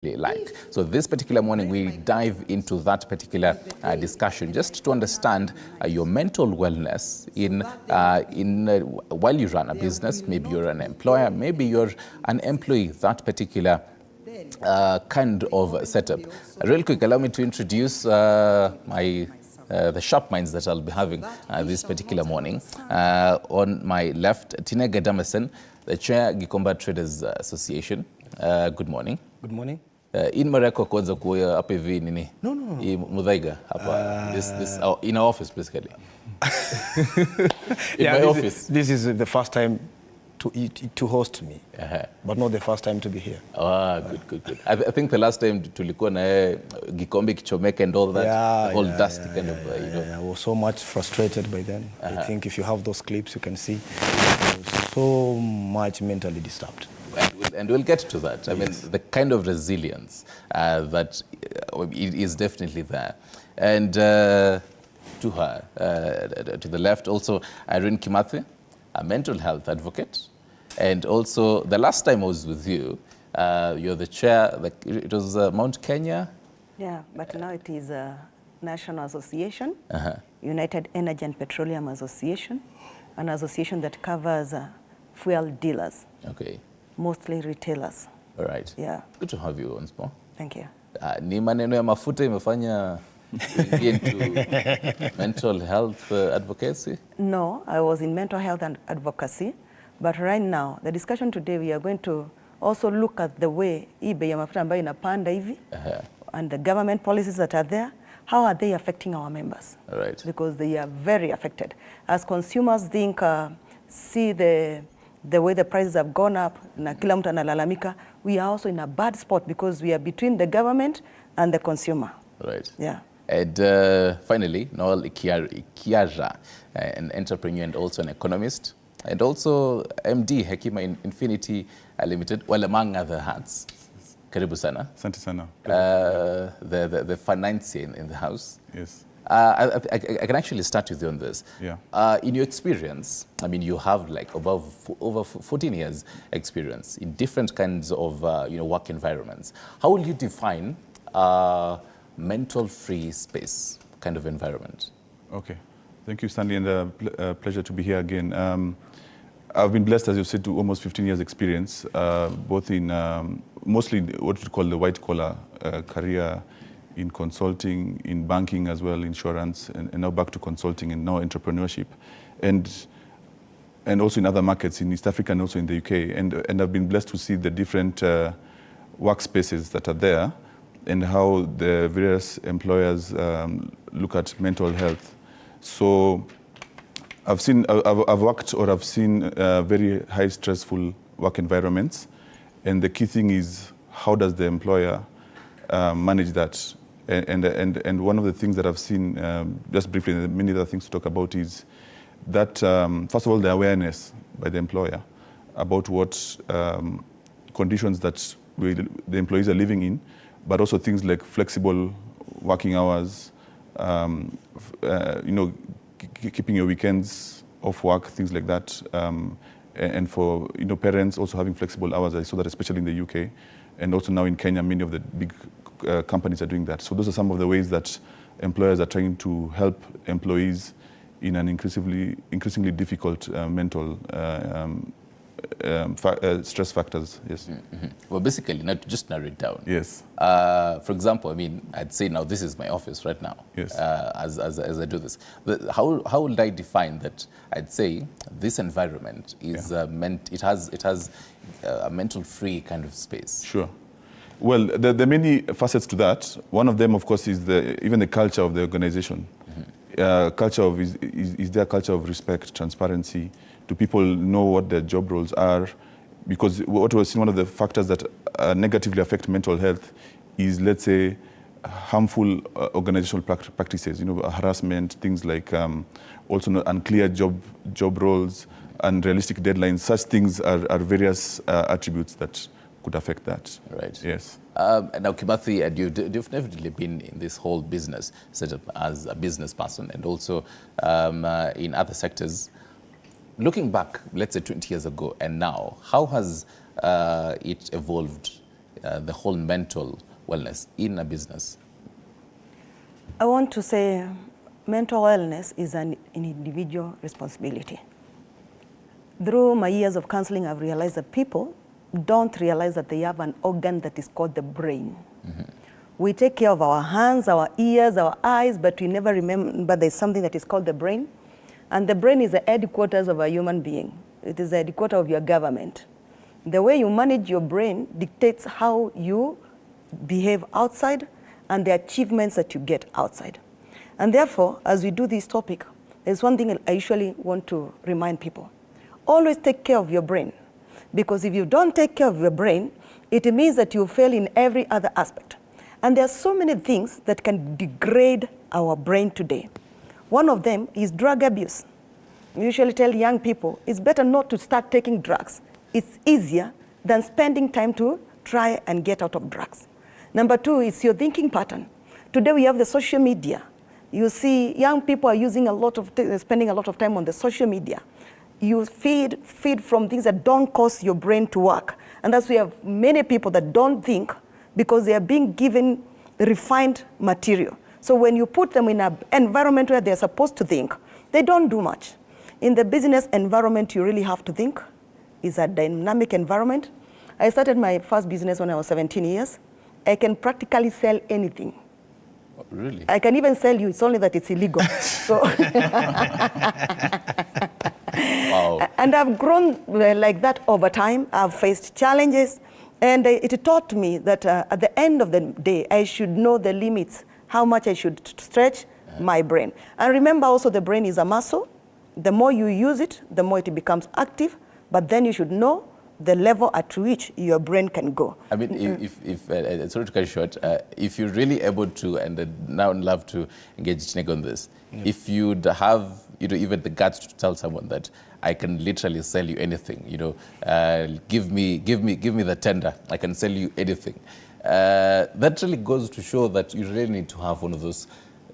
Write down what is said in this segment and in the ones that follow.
like. So this particular morning, we dive into that particular discussion just to understand your mental wellness while you run a business. Maybe you're an employer, maybe you're an employee, that particular kind of setup. Real quick, allow me to introduce the sharp minds that I'll be having this particular morning. On my left, Tinega Damason, the Chair, Gikomba Traders Association. Good morning. Good morning. In Morocco, kwanza kuya hapa hivi nini? No. Mudhaiga hapa. In our office basically. My office. This is the first time to host me, but not the first time to be here. Good. I think the last time tulikuwa na Gikombe kichomeka and all that, all dusty kind of, you know. I was so much frustrated by then. I think if you have those clips, you can see I was so much mentally disturbed. And we'll get to that. I mean, the kind of resilience that is definitely there. And to her, to the left, also Irene Kimathi, a mental health advocate. And also, the last time I was with you, you're the chair, it was Mount Kenya? Yeah, but now it is a national association, United Energy and Petroleum Association, an association that covers fuel dealers. Okay. Mostly retailers. All right. Yeah. Good to have you once more. Thank you. Ni maneno ya mafuta imefanya into mental health advocacy? No, I was in mental health and advocacy, but right now, the discussion today, we are going to also look at the way bei ya mafuta ambayo inapanda hivi and the government policies that are there, how are they affecting our members? All right. Because they are very affected. As consumers see the way the prices have gone up, na kila mtu analalamika, we are also in a bad spot because we are between the government and the consumer. Right. Yeah. And finally, Noel Ikiara, an entrepreneur and also an economist, and also MD Hekima Infinity Limited, well, among other hats. Karibu sana. Asante sana. The financier in the house. Yes. I can actually start with you on this. Yeah. In your experience, I mean, you have like over 14 years experience in different kinds of work environments. How will you define mental-free space kind of environment? Okay. Thank you, Stanley, and a pleasure to be here again. I've been blessed, as you said, to almost 15 years experience, both in mostly what we call the white-collar career, in consulting, in banking as well, insurance, and now back to consulting and now entrepreneurship, and also in other markets in East Africa and also in the UK. And I've been blessed to see the different workspaces that are there and how the various employers look at mental health. So I've seen very high stressful work environments, and the key thing is how does the employer manage that? And one of the things that I've seen, just briefly, and many other things to talk about, is that, first of all, the awareness by the employer about what conditions that the employees are living in, but also things like flexible working hours, keeping your weekends off work, things like that. And for parents also having flexible hours. I saw that especially in the UK, and also now in Kenya, many of the big companies are doing that. So those are some of the ways that employers are trying to help employees in an increasingly difficult mental stress factors. Yes. Mm-hmm. Well, basically, now to just narrow it down. Yes. For example, I mean, I'd say now this is my office right now. Yes. As I do this, how would I define that? I'd say this environment is it has a mental-free kind of space. Sure. Well, there are many facets to that. One of them, of course, is even the culture of the organization. Mm-hmm. Is there a culture of respect, transparency? Do people know what their job roles are? Because what we've seen, one of the factors that negatively affect mental health is, let's say, harmful organizational practices, harassment, things like also unclear job roles, unrealistic deadlines. Such things are various attributes that could affect that. Right. Yes. Now, Kimathi, you've definitely been in this whole business setup as a business person and also in other sectors. Looking back, let's say 20 years ago and now, how has it evolved the whole mental wellness in a business? I want to say mental wellness is an individual responsibility. Through my years of counseling, I've realized that people don't realize that they have an organ that is called the brain. We take care of our hands, our ears, our eyes, but we never remember there's something that is called the brain. And the brain is the headquarters of a human being. It is the headquarters of your government. The way you manage your brain dictates how you behave outside and the achievements that you get outside. And therefore, as we do this topic, there's one thing I usually want to remind people. Always take care of your brain. Because if you don't take care of your brain, it means that you fail in every other aspect. And there are so many things that can degrade our brain today. One of them is drug abuse. We usually tell young people, it's better not to start taking drugs. It's easier than spending time to try and get out of drugs. Number two is your thinking pattern. Today we have the social media. You see young people are using spending a lot of time on the social media. You feed from things that don't cause your brain to work. And that's why we have many people that don't think because they are being given refined material. So when you put them in an environment where they're supposed to think, they don't do much. In the business environment, you really have to think. It's a dynamic environment. I started my first business when I was 17 years. I can practically sell anything. Oh, really? I can even sell you, it's only that it's illegal. So Wow. And I've grown like that over time. I've faced challenges, and it taught me that at the end of the day, I should know the limits, how much I should stretch my brain. And remember also the brain is a muscle. The more you use it, the more it becomes active, but then you should know the level at which your brain can go. I mean, sorry to cut you short, if you're really able to, and I'd now love to engage Chineke on this, if you'd have, even the guts to tell someone that I can literally sell you anything, give me the tender, I can sell you anything. That really goes to show that you really need to have one of those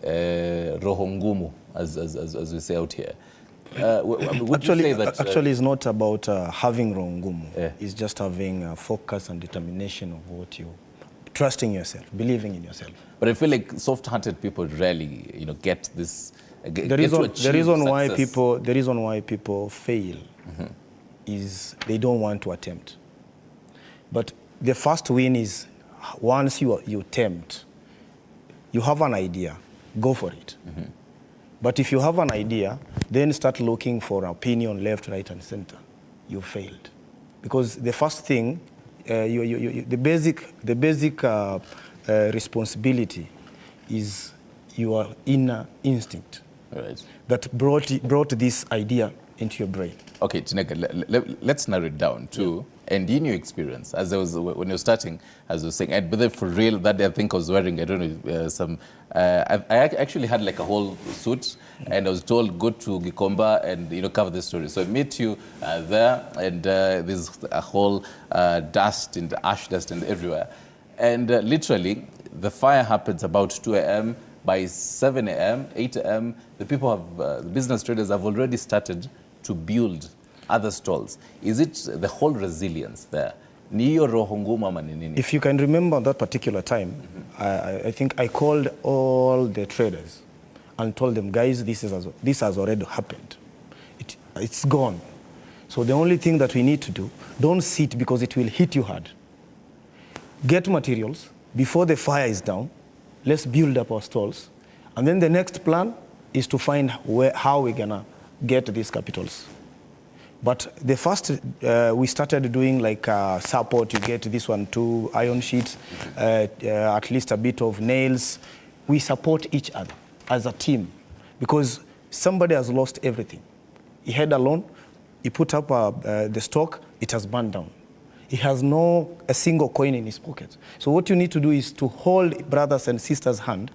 roho ngumu, as we say out here. Would you say that, actually, it's not about having rongumu. It's just having focus and determination of what you, trusting yourself, believing in yourself. But I feel like soft-hearted people rarely, get this. The reason why people fail is they don't want to attempt. But the first win is once you attempt, you have an idea, go for it. But if you have an idea, then start looking for opinion left, right, and center. You failed, because the first thing, the basic responsibility is your inner instinct that brought this idea into your brain. Okay, Chineke, let's narrow it down to, and in your experience, as I was, when you're starting, as I was saying, and but for real, that day I think I was wearing, I don't know, I actually had like a whole suit, and I was told, go to Gikomba and, cover this story. So I met you there, and there's a whole dust and ash dust and everywhere. And literally, the fire happens about 2 a.m. By 7 a.m., 8 a.m., the people have, the business traders have already started to build other stalls. Is it the whole resilience there? If you can remember that particular time, I think I called all the traders and told them, guys, this has already happened. It's gone. So the only thing that we need to do, don't sit because it will hit you hard. Get materials before the fire is down. Let's build up our stalls. And then the next plan is to find how we're gonna get these capitals. But the first, we started doing like support. You get this one, 2 iron sheets, at least a bit of nails. We support each other as a team, because somebody has lost everything. He had a loan, he put up the stock, it has burned down. He has a single coin in his pocket. So what you need to do is to hold brothers and sisters' hand,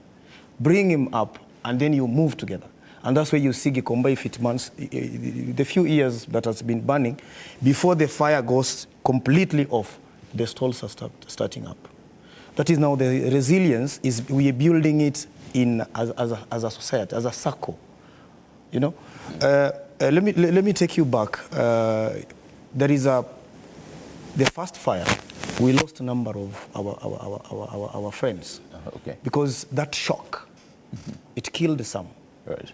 bring him up, and then you move together. And that's where you see Gikomba, if it burns, the few years that has been burning, before the fire goes completely off, the stalls are starting up. That is now the resilience, is we are building it as a society, as a circle. Let me take you back. There is the first fire we lost a number of our friends. Okay. Because that shock, it killed some. Right.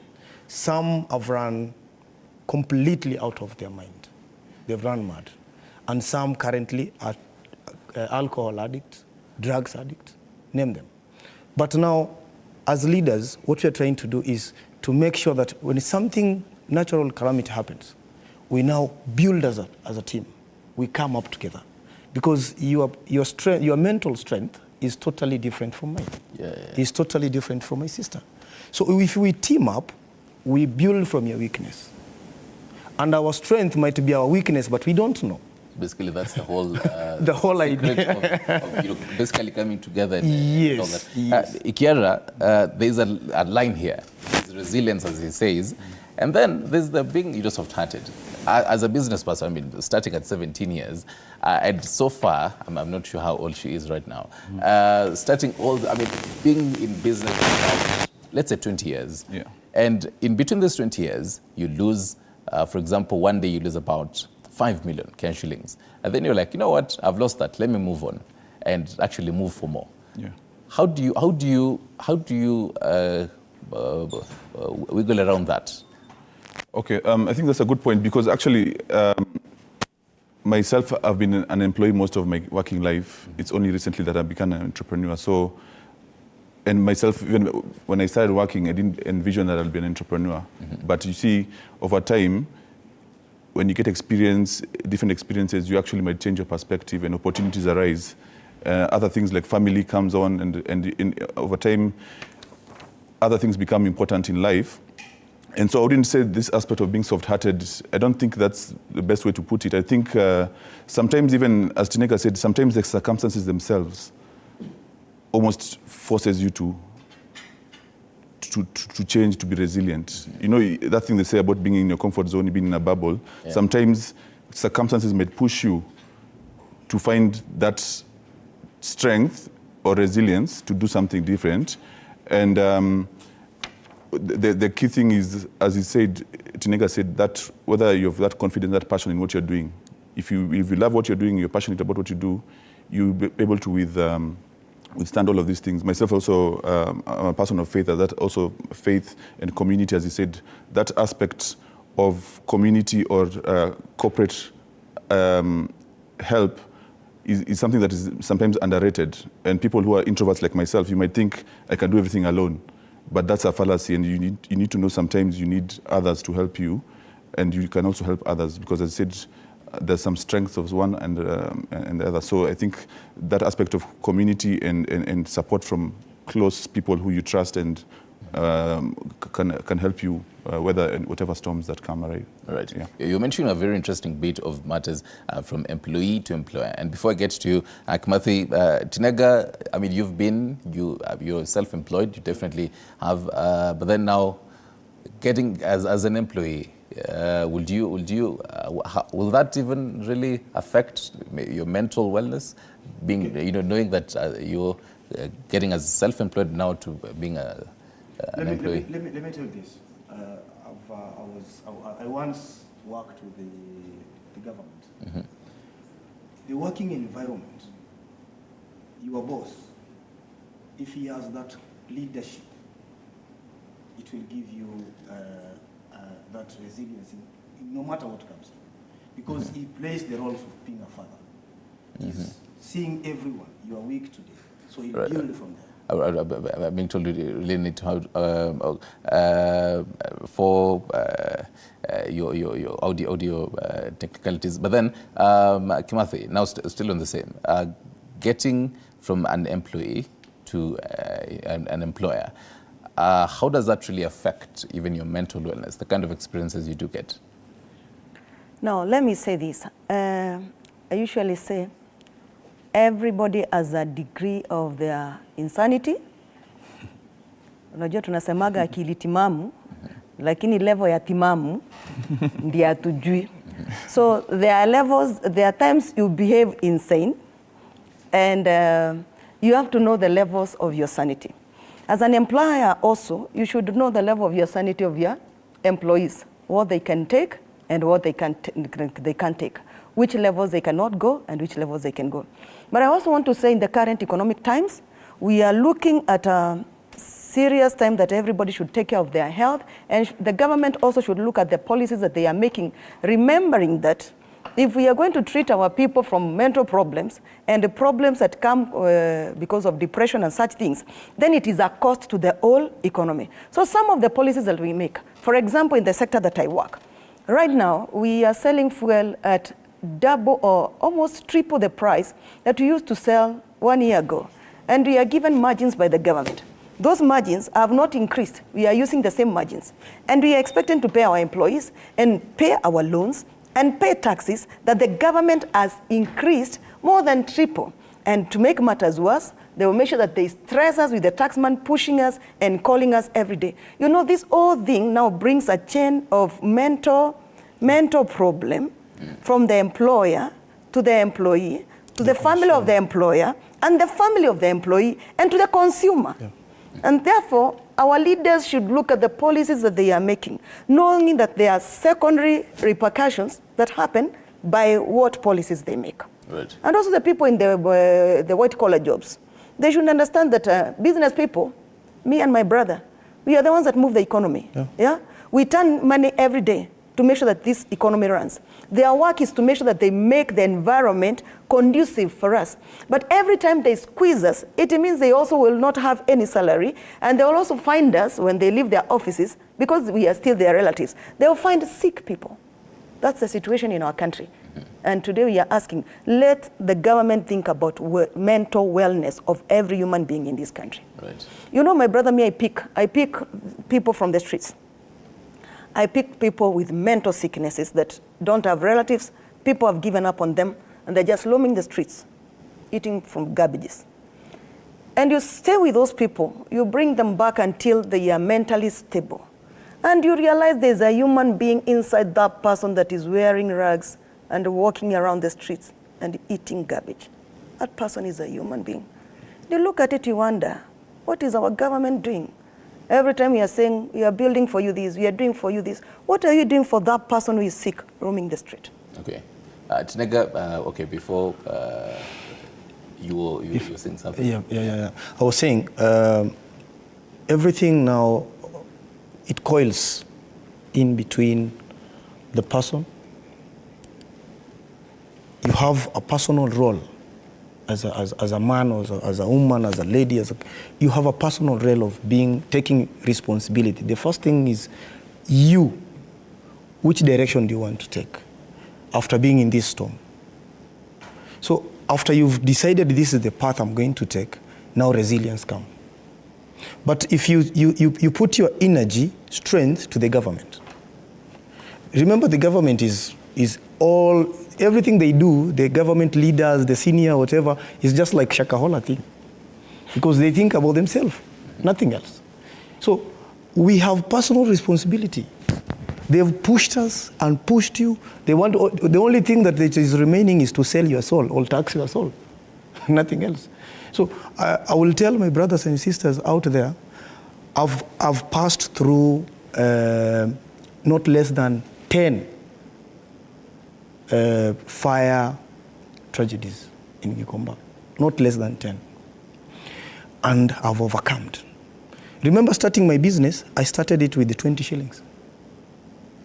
Some have run completely out of their mind. They've run mad. And some currently are alcohol addicts, drugs addicts, name them. But now, as leaders, what we're trying to do is to make sure that when something natural calamity happens, we now build as a team. We come up together. Because your strength, your mental strength is totally different from mine. It's totally different from my sister. So if we team up, we build from your weakness. And our strength might be our weakness, but we don't know. Basically, that's the whole the whole idea of basically coming together. And yes, all that. yes. Ikiara, there's a line here. There's resilience, as he says, and then there's the being soft-hearted. As a business person, I mean, starting at 17 years, and so far, I'm not sure how old she is right now. Being in business for, let's say 20 years. Yeah. And in between those 20 years, you lose, for example, one day you lose about 5 million Kenyan shillings. And then you're like, you know what, I've lost that, let me move on and actually move for more. Yeah. How do you wiggle around that? Okay, I think that's a good point because actually, myself, I've been an employee most of my working life. It's only recently that I've become an entrepreneur. So, and myself, even when I started working, I didn't envision that I'll be an entrepreneur. But you see, over time, when you get different experiences, you actually might change your perspective and opportunities arise. Other things like family comes on and over time, other things become important in life. And so I wouldn't say this aspect of being soft-hearted, I don't think that's the best way to put it. I think sometimes even, as Tineka said, sometimes the circumstances themselves almost forces you to change, to be resilient. You know, that thing they say about being in your comfort zone, being in a bubble, sometimes circumstances might push you to find that strength or resilience to do something different. And the key thing is, as he said, Tineka said, that whether you have that confidence, that passion in what you're doing. If you love what you're doing, you're passionate about what you do, you'll be able to withstand all of these things. Myself also, I'm a person of faith, that also faith and community, as he said, that aspect of community or corporate help is something that is sometimes underrated. And people who are introverts like myself, you might think I can do everything alone. But that's a fallacy, and you need to know sometimes you need others to help you, and you can also help others, because as I said, there's some strengths of one and the other. So I think that aspect of community and support from close people who you trust and can help you weather whatever storms that come arrive. Right. Yeah. You mentioned a very interesting bit of matters from employee to employer. And before I get to you, Kimathi, Tineka, I mean, you're self-employed, you definitely have, but then now getting as an employee, will that even really affect your mental wellness? Being, knowing that you're getting as self-employed now to being an employee. Let me tell you this. I once worked with the government. The working environment, your boss, if he has that leadership, it will give you that resilience no matter what comes. Because he plays the role of being a father. He's seeing everyone, you are weak today, so he'll build from there. I'm being told you really need to for your audio technicalities. But then, Kimathi, now still on the same, getting from an employee to an employer, how does that really affect even your mental wellness, the kind of experiences you do get? Now, let me say this. I usually say, everybody has a degree of their insanity. Unajua tunasemaga akili timamu, lakini level ya timamu ndiye hatujui. So there are levels, there are times you behave insane, and you have to know the levels of your sanity. As an employer also, you should know the level of your sanity of your employees, what they can take and what they can't take. which levels they cannot go and which levels they can go. But I also want to say in the current economic times, we are looking at a serious time that everybody should take care of their health, and the government also should look at the policies that they are making, remembering that if we are going to treat our people from mental problems and the problems that come because of depression and such things, then it is a cost to the whole economy. So some of the policies that we make, for example, in the sector that I work, right now we are selling fuel at double or almost triple the price that we used to sell 1 year ago. And we are given margins by the government. Those margins have not increased. We are using the same margins. And we are expecting to pay our employees and pay our loans and pay taxes that the government has increased more than triple. And to make matters worse, they will make sure that they stress us with the taxman pushing us and calling us every day. You know, this whole thing now brings a chain of mental problem from the employer to the employee, to the family of the employer, and the family of the employee, and to the consumer. Yeah. And therefore, our leaders should look at the policies that they are making, knowing that there are secondary repercussions that happen by what policies they make. Right. And also the people in the white-collar jobs, they should understand that business people, me and my brother, we are the ones that move the economy. Yeah. Yeah? We turn money every day to make sure that this economy runs. Their work is to make sure that they make the environment conducive for us. But every time they squeeze us, it means they also will not have any salary, and they will also find us when they leave their offices, because we are still their relatives, they will find sick people. That's the situation in our country. And today we are asking, let the government think about mental wellness of every human being in this country. Right. You know, my brother, me, I pick people from the streets. I pick people with mental sicknesses that don't have relatives. People have given up on them, and they're just roaming the streets, eating from garbages. And you stay with those people, you bring them back until they are mentally stable. And you realize there's a human being inside that person that is wearing rags and walking around the streets and eating garbage. That person is a human being. You look at it, you wonder, what is our government doing? Every time we are saying, we are building for you this, we are doing for you this. What are you doing for that person who is sick, roaming the street? Okay. Tinega, okay, before you were saying something. Yeah. I was saying, everything now, it coils in between the person. You have a personal role as a man, or as a woman, as a lady, you have a personal role of taking responsibility. The first thing is you. Which direction do you want to take after being in this storm? So after you've decided this is the path I'm going to take, now resilience comes. But if you put your energy, strength to the government. Remember, the government is all, everything they do, the government leaders, the senior, whatever, is just like Shakahola thing. Because they think about themselves, nothing else. So we have personal responsibility. They've pushed us and pushed you. The only thing that is remaining is to sell your soul or tax your soul, nothing else. So I will tell my brothers and sisters out there, I've passed through not less than 10 fire tragedies in Gikomba, not less than 10. And I've overcome. Remember starting my business, I started it with the 20 shillings.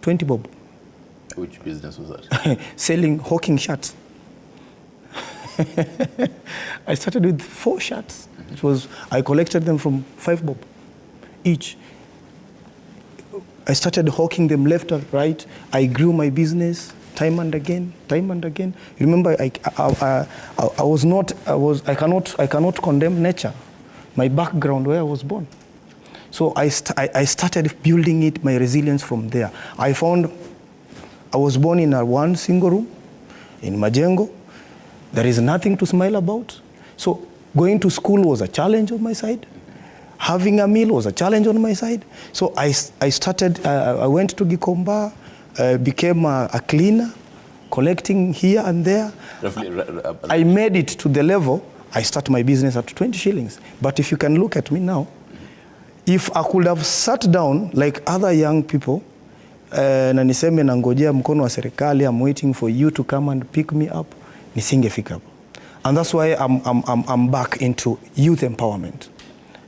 20 bob. Which business was that? Selling, hawking shirts. I started with 4 shirts. It was, I collected them from 5 bob each. I started hawking them left and right. I grew my business time and again. Remember, I cannot condemn nature, my background where I was born. So I started building it, my resilience from there. I was born in one single room in Majengo. There is nothing to smile about. So going to school was a challenge on my side. Having a meal was a challenge on my side. So I went to Gikomba, became a cleaner, collecting here and there. I made it to the level, I start my business at 20 shillings. But if you can look at me now, if I could have sat down like other young people, na niseme nangojea mkono wa serikali, I'm waiting for you to come and pick me up, nisingefika hapo. And that's why I'm back into youth empowerment.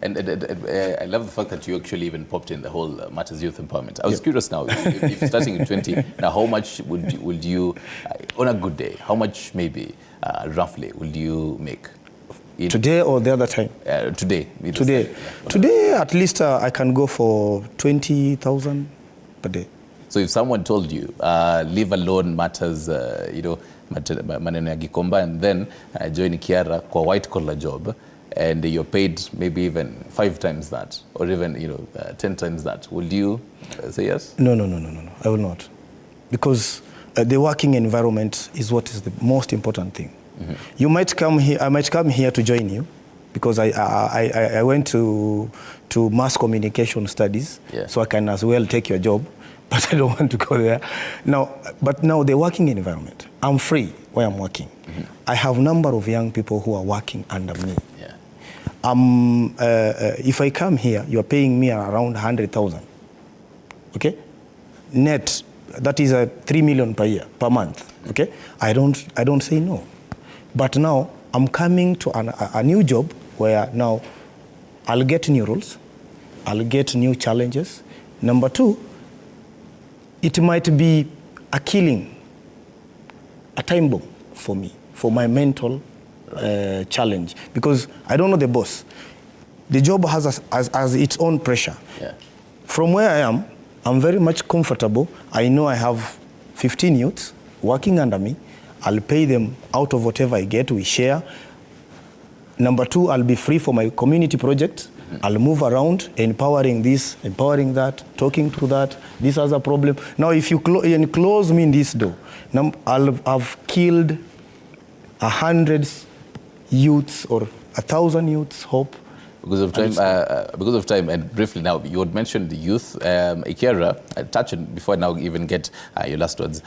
And I love the fact that you actually even popped in the whole Matters Youth Empowerment. I was curious now, if you're starting at 20, now how much would you on a good day, how much maybe roughly would you make? Today or the other time? Today. Today. Today, at least I can go for 20,000 per day. So if someone told you, leave alone matters, maneno ya Gikomba, and then join Kiara kwa white collar job, and you're paid maybe even 5 times that, or even 10 times that, would you say yes? No, I will not, because the working environment is what is the most important thing. Mm-hmm. You might come here. I might come here to join you, because I went to mass communication studies, so I can as well take your job, but I don't want to go there now. But now the working environment, I'm free where I'm working. Mm-hmm. I have a number of young people who are working under me. If I come here, you're paying me around 100,000, okay? Net, that is 3 million per month, okay? I don't say no. But now I'm coming to a new job where now I'll get new rules, I'll get new challenges. Number 2, it might be a killing, a time bomb for me, for my mental challenge, because I don't know the boss. The job has its own pressure. Yeah. From where I am, I'm very much comfortable. I know I have 15 youths working under me. I'll pay them out of whatever I get, we share. Number 2, I'll be free for my community project. I'll move around, empowering this, empowering that, talking through that. This has a problem. Now, if you close me in this door, now I'll have killed 100 youths or 1,000 youths, hope. Because of time, and briefly now, you had mentioned the youth. Ikiara, touch on before I now even get your last words.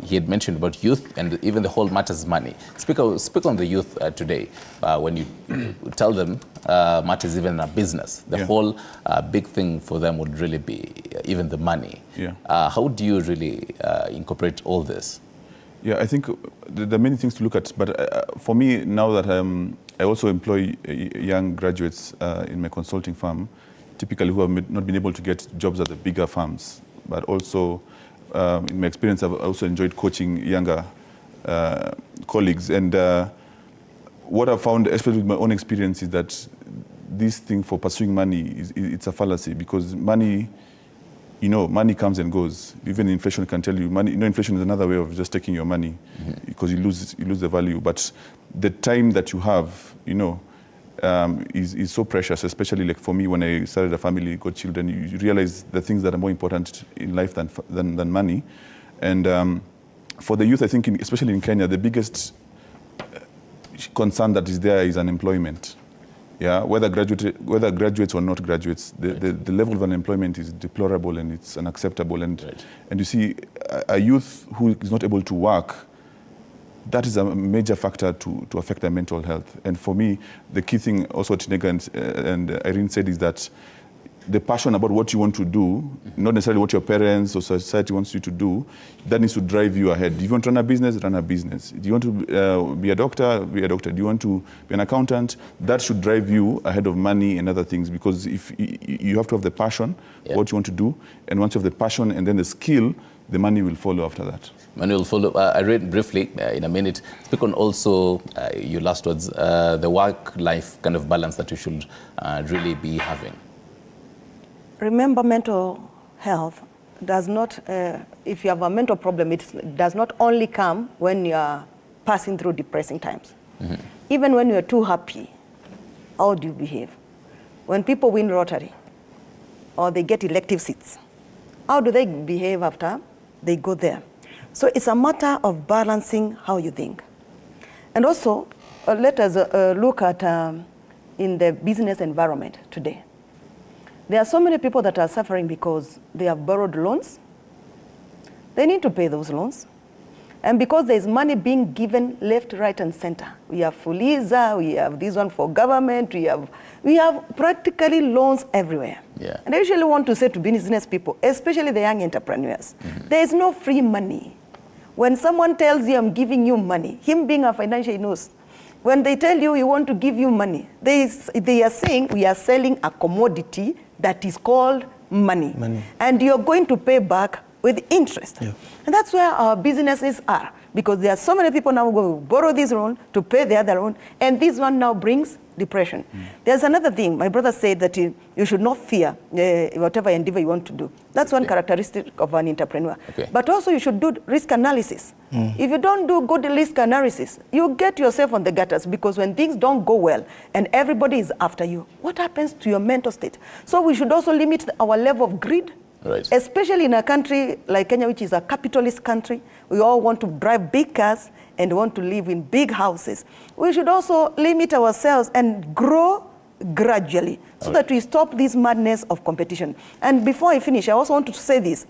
He had mentioned about youth and even the whole matters money. Speak on the youth today. When you tell them matters even a business, the whole big thing for them would really be even the money. Yeah. How do you really incorporate all this? Yeah, I think there are many things to look at, but for me, now that I also employ young graduates in my consulting firm, typically who have not been able to get jobs at the bigger firms, but also in my experience, I've also enjoyed coaching younger colleagues. And what I've found, especially with my own experience, is that this thing for pursuing money, it's a fallacy, because money, money comes and goes. Even inflation can tell you, money. Inflation is another way of just taking your money, because you lose the value. But the time that you have, is so precious. Especially like for me, when I started a family, got children, you realize the things that are more important in life than money. And for the youth, I think, especially in Kenya, the biggest concern that is there is unemployment. Yeah, whether graduates or not graduates, the level of unemployment is deplorable and it's unacceptable. And you see, a youth who is not able to work, that is a major factor to affect their mental health. And for me, the key thing also Tinega and Irene said is that the passion about what you want to do, not necessarily what your parents or society wants you to do, that needs to drive you ahead. Do you want to run a business? Run a business. Do you want to be a doctor? Be a doctor. Do you want to be an accountant? That should drive you ahead of money and other things, because if you have to have the passion for what you want to do, and once you have the passion and then the skill, the money will follow after that. Money will follow. I read briefly in a minute. Speak on also your last words, the work-life kind of balance that you should really be having. Remember, mental health does not, if you have a mental problem, it does not only come when you are passing through depressing times. Mm-hmm. Even when you are too happy, how do you behave? When people win lottery or they get elective seats, how do they behave after they go there? So it's a matter of balancing how you think. And also, let us look at in the business environment today. There are so many people that are suffering because they have borrowed loans. They need to pay those loans. And because there's money being given left, right, and center. We have Fuliza, we have this one for government, we have practically loans everywhere. Yeah. And I usually want to say to business people, especially the young entrepreneurs, there is no free money. When someone tells you, I'm giving you money, him being a financial knows, when they tell you, we want to give you money, they are saying we are selling a commodity that is called money. And you're going to pay back with interest. Yeah. And that's where our businesses are, because there are so many people now who borrow this loan to pay the other loan, and this one now brings depression. There's another thing. My brother said that you should not fear whatever endeavor you want to do. That's one characteristic of an entrepreneur. Okay. But also you should do risk analysis. If you don't do good risk analysis, you get yourself on the gutters, because when things don't go well and everybody is after you, what happens to your mental state? So we should also limit our level of greed. Right. Especially in a country like Kenya, which is a capitalist country. We all want to drive big cars and want to live in big houses. We should also limit ourselves and grow gradually so that we stop this madness of competition. And before I finish, I also want to say this.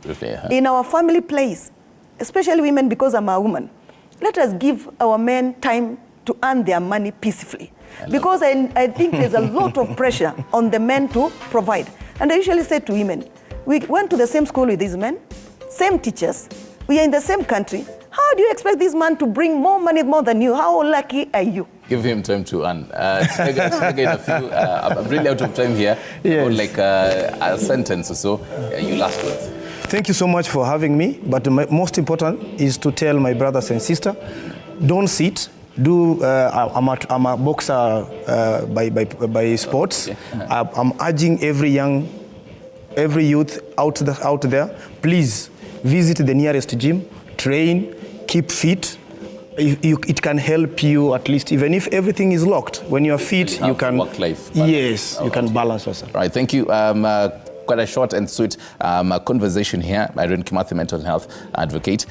In our family place, especially women, because I'm a woman, let us give our men time to earn their money peacefully. Because I think there's a lot of pressure on the men to provide. And I usually say to women, we went to the same school with these men, same teachers, we are in the same country. How do you expect this man to bring more money more than you? How lucky are you? Give him time to earn. I'm really out of time here. Yes. About like a sentence or so. You last words. Thank you so much for having me. But most important is to tell my brothers and sisters, don't sit. I'm a boxer by sports. Okay. I'm urging every youth out there, please visit the nearest gym, train, keep fit. It can help you, at least, even if everything is locked. When you are fit, you can work-life balance. Yes, you can balance yourself. All right, thank you. Quite a short and sweet conversation here. Irene Kimathi, mental health advocate.